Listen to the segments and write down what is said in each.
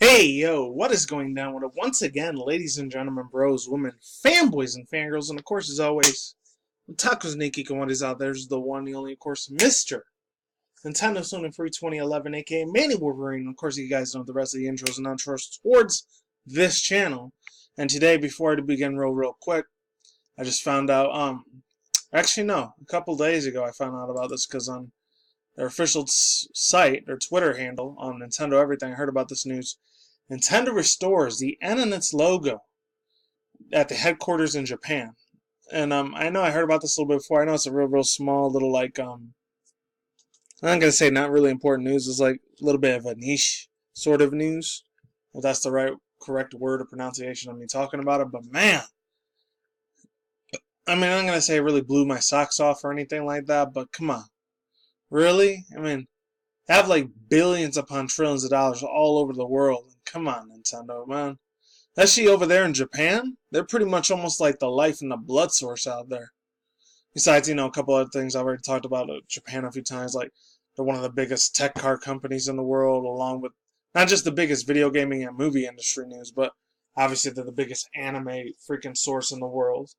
Hey, yo, what is going down with it? Once again, ladies and gentlemen, bros, women, fanboys, and fangirls, and of course, as always, Tacos Nikki and what is out there's the one, the only, of course, Mr. Nintendo Sony Free 2011, aka Manny Wolverine. Of course, you guys know the rest of the intros and outros towards this channel. And today, before I begin real quick, I just found out, actually, no, a couple days ago, I found out about this because on their official site, their Twitter handle on Nintendo Everything, I heard about this news. Intendo restores the N in its logo at the headquarters in Japan. And I know I heard about this a little bit before. I know it's a real small little I'm not gonna say not really important news. It's like a little bit of a niche sort of news, if that's the correct word or pronunciation of me talking about it. But man, I mean, I'm not gonna say it really blew my socks off or anything like that. But come on, really? I mean, they have like billions upon trillions of dollars all over the world. Come on, Nintendo, man. Especially over there in Japan, they're pretty much almost like the life and the blood source out there. Besides, a couple other things I've already talked about Japan a few times, like they're one of the biggest tech car companies in the world, along with not just the biggest video gaming and movie industry news, but obviously they're the biggest anime freaking source in the world,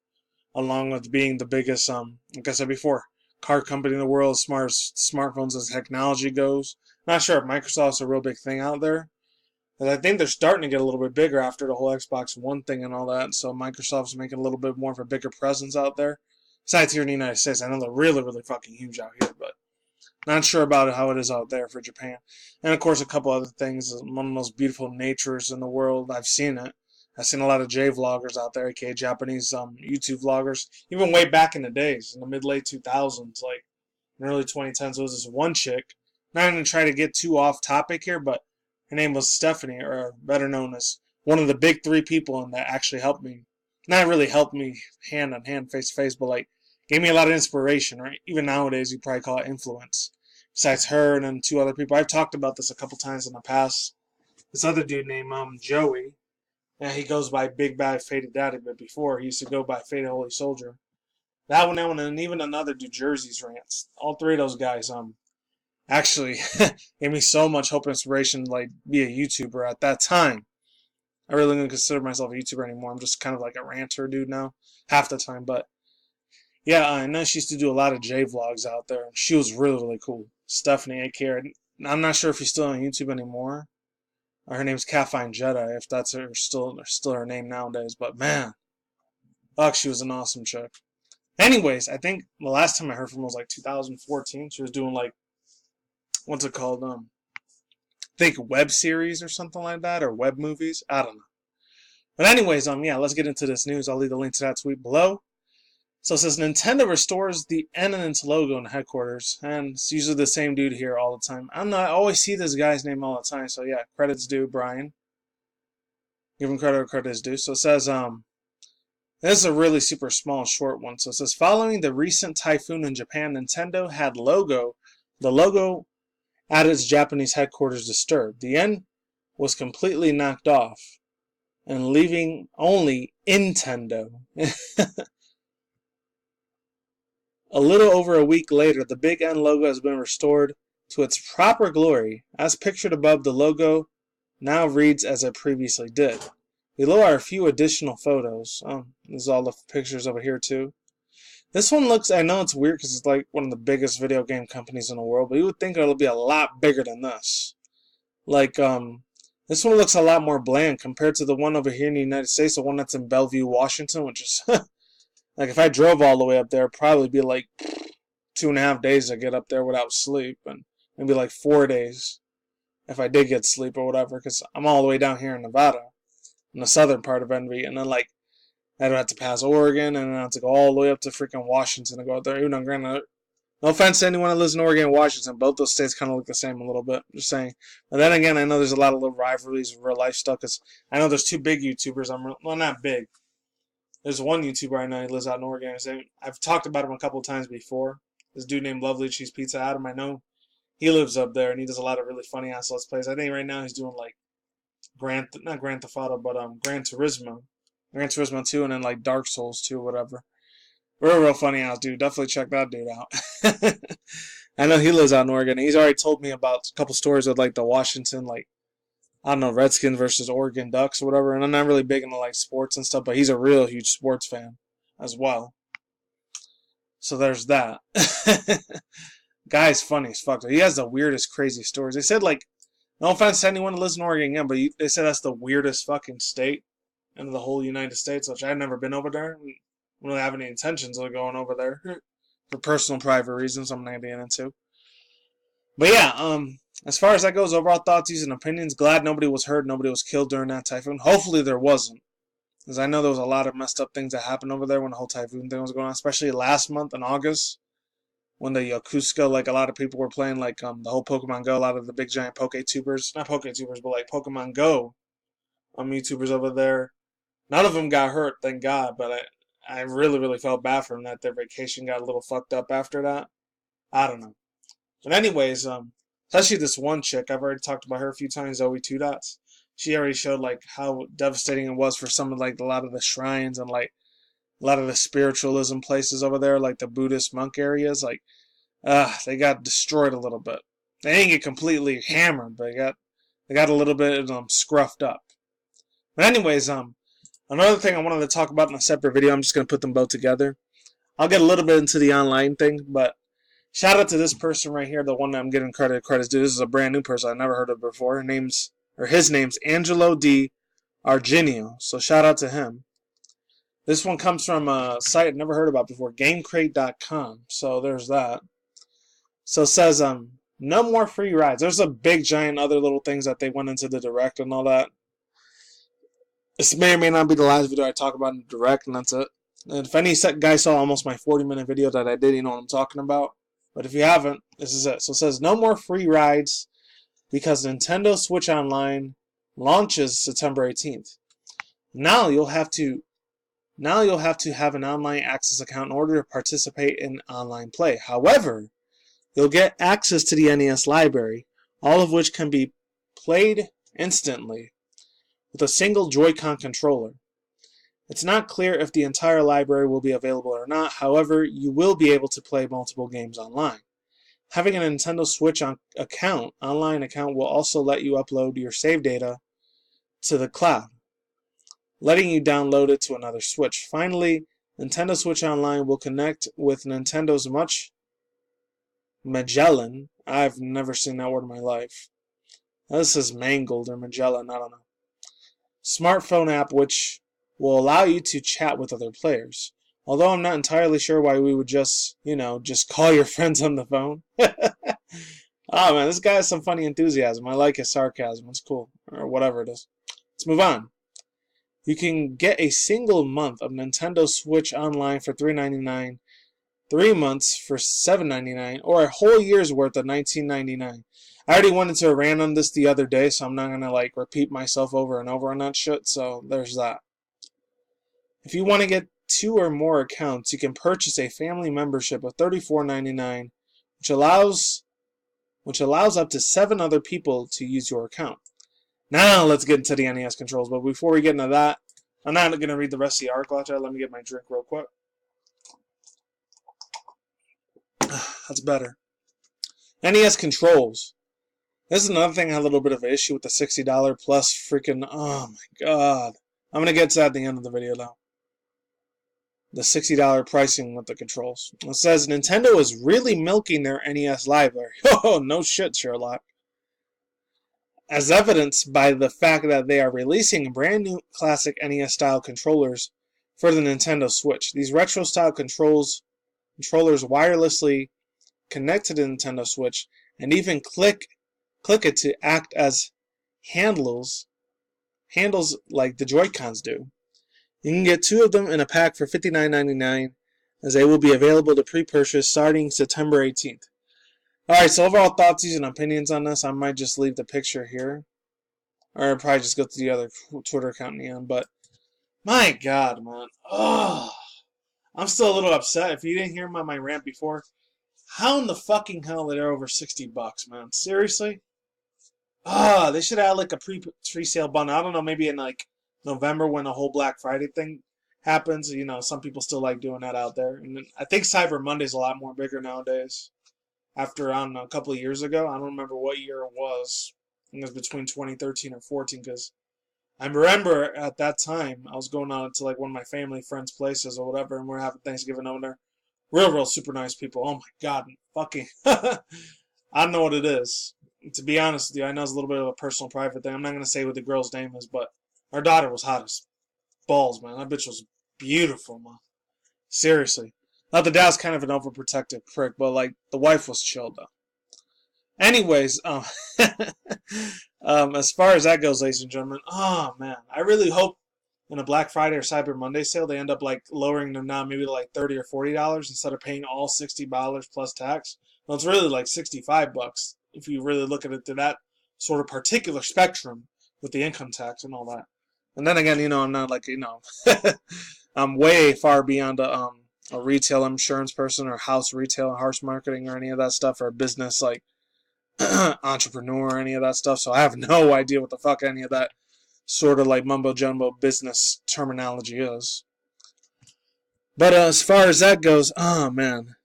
along with being the biggest, like I said before, car company in the world as far as smartphones as technology goes. Not sure if Microsoft's a real big thing out there. And I think they're starting to get a little bit bigger after the whole Xbox One thing and all that. So Microsoft's making a little bit more of a bigger presence out there. Besides here in the United States, I know they're really fucking huge out here, but not sure about how it is out there for Japan. And of course, a couple other things. One of the most beautiful natures in the world. I've seen it. I've seen a lot of J vloggers out there, aka Japanese YouTube vloggers, even way back in the days, in the mid-late 2000s, like in early 2010s. There was this one chick. Not going to try to get too off topic here, but her name was Stephanie, or better known as one of the big three people that actually helped me. Not really helped me hand on hand, face to face, but like gave me a lot of inspiration, right? Even nowadays, you probably call it influence. Besides her and then two other people. I've talked about this a couple times in the past. This other dude named Joey, and he goes by Big Bad Faded Daddy, but before he used to go by Faded Holy Soldier. That one, and even another dude, Jersey's Rants. All three of those guys, actually gave me so much hope and inspiration to like be a YouTuber at that time. I really don't consider myself a YouTuber anymore. I'm just kind of like a ranter dude now, half the time. But yeah, I know she used to do a lot of J vlogs out there. She was really cool. Stephanie, I care. I'm not sure if she's still on YouTube anymore. Her name's Caffeine Jedi, if that's still her name nowadays. But man, fuck, she was an awesome chick. Anyways, I think the last time I heard from her was like 2014. She was doing like, what's it called? I think web series or something like that, or web movies. I don't know. But anyways, yeah, let's get into this news. I'll leave the link to that tweet below. So it says Nintendo restores the N in its logo in the headquarters, and it's usually the same dude here all the time. I always see this guy's name all the time. So yeah, credits due, Brian. Give him credit where credit is due. So it says this is a really super small short one. So it says following the recent typhoon in Japan, Nintendo had the logo at its Japanese headquarters disturbed. The N was completely knocked off and leaving only Intendo. A little over a week later, the big N logo has been restored to its proper glory. As pictured above, the logo now reads as it previously did. Below are a few additional photos. There's all the pictures over here too. This one looks, I know it's weird because it's like one of the biggest video game companies in the world, but you would think it'll be a lot bigger than this. Like, this one looks a lot more bland compared to the one over here in the United States, the one that's in Bellevue, Washington, which is, like, if I drove all the way up there, it'd probably be like 2.5 days to get up there without sleep, and maybe like 4 days if I did get sleep or whatever, because I'm all the way down here in Nevada, in the southern part of NV, and then, like, I'd have to pass Oregon, and then I'd have to go all the way up to freaking Washington to go out there. Even though, granted, no offense to anyone that lives in Oregon and Washington, both those states kind of look the same a little bit. Just saying. But then again, I know there's a lot of little rivalries, real life stuff. Cause I know there's two big YouTubers. Well, not big. There's one YouTuber I know. He lives out in Oregon. I've talked about him a couple of times before. This dude named Lovely Cheese Pizza Adam. I know he lives up there, and he does a lot of really funny ass let's plays. I think right now he's doing like not Grand Theft Auto, but Gran Turismo 2, and then like Dark Souls 2, whatever. Real funny ass dude. Definitely check that dude out. I know he lives out in Oregon. He's already told me about a couple stories with like the Washington, like I don't know, Redskins versus Oregon Ducks or whatever. And I'm not really big into like sports and stuff, but he's a real huge sports fan as well. So there's that. Guy's funny as fuck. He has the weirdest, crazy stories. They said, like, no offense to anyone who lives in Oregon again, but they said that's the weirdest fucking state in the whole United States, which I've never been over there. I don't really have any intentions of going over there for personal, private reasons I'm not getting into. But yeah, as far as that goes, overall thoughts, views, and opinions. Glad nobody was hurt, nobody was killed during that typhoon. Hopefully there wasn't, because I know there was a lot of messed up things that happened over there when the whole typhoon thing was going on, especially last month in August when the Yokosuka, like a lot of people were playing like the whole Pokemon Go, a lot of the big giant PokeTubers, not PokeTubers, but like Pokemon Go YouTubers over there. None of them got hurt, thank God, but I really, really felt bad for them that their vacation got a little fucked up after that. I don't know. But anyways, especially this one chick, I've already talked about her a few times, Zoe Two Dots. She already showed like how devastating it was for some of like a lot of the shrines and like a lot of the spiritualism places over there, like the Buddhist monk areas. Like, they got destroyed a little bit. They didn't get completely hammered, but they got a little bit scruffed up. But anyways, another thing I wanted to talk about in a separate video. I'm just gonna put them both together. I'll get a little bit into the online thing, but shout out to this person right here, the one that I'm giving credit's due. This is a brand new person I've never heard of before. His name's Angelo D. Argenio. So shout out to him. This one comes from a site I've never heard about before, GameCrate.com. So there's that. So it says, no more free rides. There's a big giant other little things that they went into the direct and all that. This may or may not be the last video I talk about in the direct, and that's it. And if any guy saw almost my 40-minute video that I did, you know what I'm talking about. But if you haven't, this is it. So it says, no more free rides because Nintendo Switch Online launches September 18th. Now you'll have to have an online access account in order to participate in online play. However, you'll get access to the NES library, all of which can be played instantly with a single joycon controller. It's not clear if the entire library will be available or not. However, you will be able to play multiple games online. Having a Nintendo Switch online account will also let you upload your save data to the cloud, letting you download it to another Switch. Finally, Nintendo Switch Online will connect with Nintendo's Magellan. I've never seen that word in my life. This is Mangled or Magellan, I don't know. Smartphone app which will allow you to chat with other players. Although I'm not entirely sure why we would just call your friends on the phone. Oh man, this guy has some funny enthusiasm. I like his sarcasm. It's cool. Or whatever it is. Let's move on. You can get a single month of Nintendo Switch Online for $3.99, 3 months for $7.99, or a whole year's worth of $19.99. I already went into a rant on this the other day, so I'm not going to repeat myself over and over on that shit, so there's that. If you want to get 2 or more accounts, you can purchase a family membership of $34.99, which allows up to 7 other people to use your account. Now let's get into the NES controls, but before we get into that, I'm not going to read the rest of the article. Let me get my drink real quick. That's better. NES controls. This is another thing I had a little bit of an issue with the $60 plus freaking, oh my god. I'm going to get to that at the end of the video now. The $60 pricing with the controls. It says Nintendo is really milking their NES library. Oh, no shit, Sherlock. As evidenced by the fact that they are releasing brand new classic NES-style controllers for the Nintendo Switch. These retro-style controllers wirelessly connect to the Nintendo Switch and even click it to act as handles like the Joy-Cons do. You can get 2 of them in a pack for $59.99 as they will be available to pre-purchase starting September 18th. Alright, so overall thoughts, views, and opinions on this. I might just leave the picture here. Or probably just go to the other Twitter account in the end. But, my god, man. Oh, I'm still a little upset. If you didn't hear my rant before, how in the fucking hell are they over $60, man? Seriously? They should have had a pre-sale bundle. I don't know, maybe in November when the whole Black Friday thing happens. Some people still like doing that out there. And then I think Cyber Monday's a lot more bigger nowadays. After, I don't know, a couple of years ago. I don't remember what year it was. think it was between 2013 or 14, because I remember at that time I was going out to like one of my family friends' places or whatever, and we're having Thanksgiving over there. Real super nice people. Oh my god, fucking. I don't know what it is. To be honest with you, I know it's a little bit of a personal, private thing. I'm not gonna say what the girl's name is, but our daughter was hot as balls, man. That bitch was beautiful, man. Seriously. Not the dad's kind of an overprotective prick, but like the wife was chill though. Anyways, as far as that goes, ladies and gentlemen, oh man, I really hope in a Black Friday or Cyber Monday sale they end up like lowering them now maybe to like $30 or $40 instead of paying all $60 plus tax. Well, it's really like $65 if you really look at it through that sort of particular spectrum with the income tax and all that. And then again, I'm not like I'm way far beyond a retail insurance person or house retail or house marketing or any of that stuff or business like entrepreneur or any of that stuff. So I have no idea what the fuck any of that sort of like mumbo jumbo business terminology is. But as far as that goes, oh man,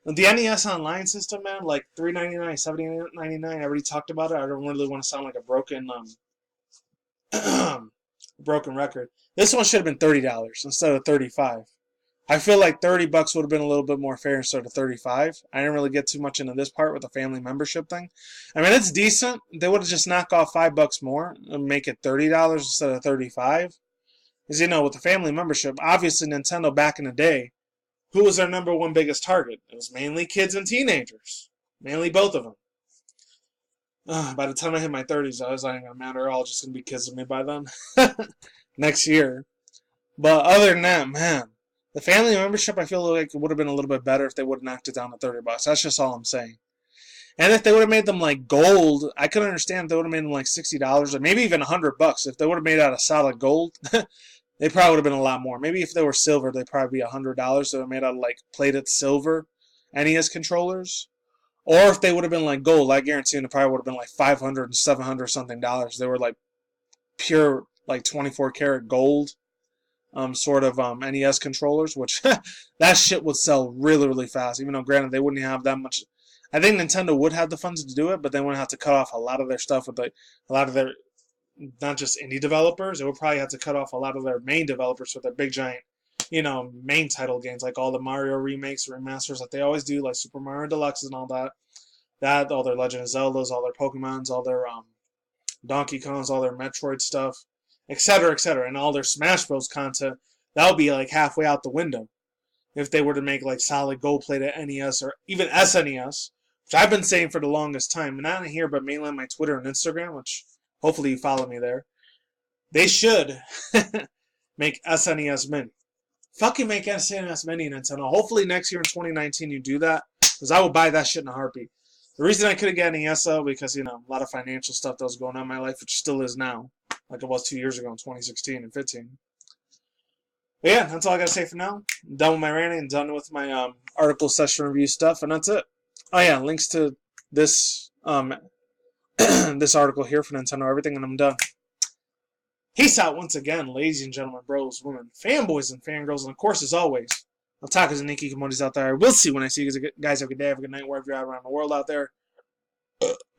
the NES online system, man, like $3.99, $7.99. I already talked about it. I don't really want to sound like a broken broken record. This one should have been $30 instead of $35. I feel like $30 would have been a little bit more fair instead of $35. I didn't really get too much into this part with the family membership thing. I mean, it's decent. They would have just knocked off $5 more and make it $30 instead of $35. Because with the family membership, obviously Nintendo back in the day, who was their number one biggest target? It was mainly kids and teenagers, mainly both of them. By the time I hit my 30s, I was like, "Gonna matter. They're all just gonna be kids with me by then, next year." But other than that, man. The family membership, I feel like it would have been a little bit better if they would have knocked it down to $30. That's just all I'm saying. And if they would have made them like gold, I could understand if they would have made them like $60 or maybe even $100. If they would have made out of solid gold, they probably would have been a lot more. Maybe if they were silver, they'd probably be $100. They were made out of like plated silver NES controllers. Or if they would have been like gold, I guarantee it probably would have been like $500 and $700 something dollars. They were like pure like 24 karat gold. Sort of NES controllers, which that shit would sell really, really fast. Even though, granted, they wouldn't have that much. I think Nintendo would have the funds to do it, but they wouldn't have to cut off a lot of their stuff with a lot of their, not just indie developers. They would probably have to cut off a lot of their main developers with their big giant, main title games like all the Mario remakes, remasters that they always do, like Super Mario Deluxe and all that. That, all their Legend of Zeldas, all their Pokemons, all their Donkey Kongs, all their Metroid stuff, etc., etc., and all their Smash Bros. Content, that would be like halfway out the window if they were to make like solid gold-plated NES or even SNES, which I've been saying for the longest time, and not here but mainly on my Twitter and Instagram, which hopefully you follow me there. They should make SNES Mini. Fucking make SNES Mini, Nintendo. Hopefully next year in 2019 you do that, because I will buy that shit in a heartbeat. The reason I couldn't get NES though, because a lot of financial stuff that was going on in my life, which still is now, like it was 2 years ago in 2016 and 15. But yeah, that's all I gotta say for now. I'm done with my ranting and done with my article session review stuff, and that's it. Oh yeah, links to this this article here for Nintendo Everything, and I'm done. Peace out once again, ladies and gentlemen, bros, women, fanboys, and fangirls, and of course, as always, otakus and nikikomoris out there. We'll see when I see you guys. Have a good day, have a good night, wherever you're at around the world out there.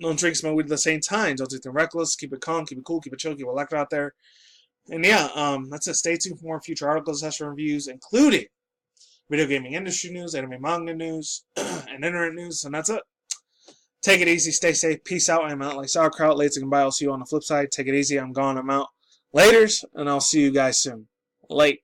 Don't drink, smoke weed at the same time. Don't do anything reckless. Keep it calm, keep it cool, keep it chill, keep it electric out there. And yeah, that's it. Stay tuned for more future articles, session reviews, including video gaming industry news, anime manga news, and internet news. And that's it. Take it easy. Stay safe. Peace out. I'm out like sauerkraut. Later, goodbye. I'll see you on the flip side. Take it easy. I'm gone. I'm out. Laters, and I'll see you guys soon. Late.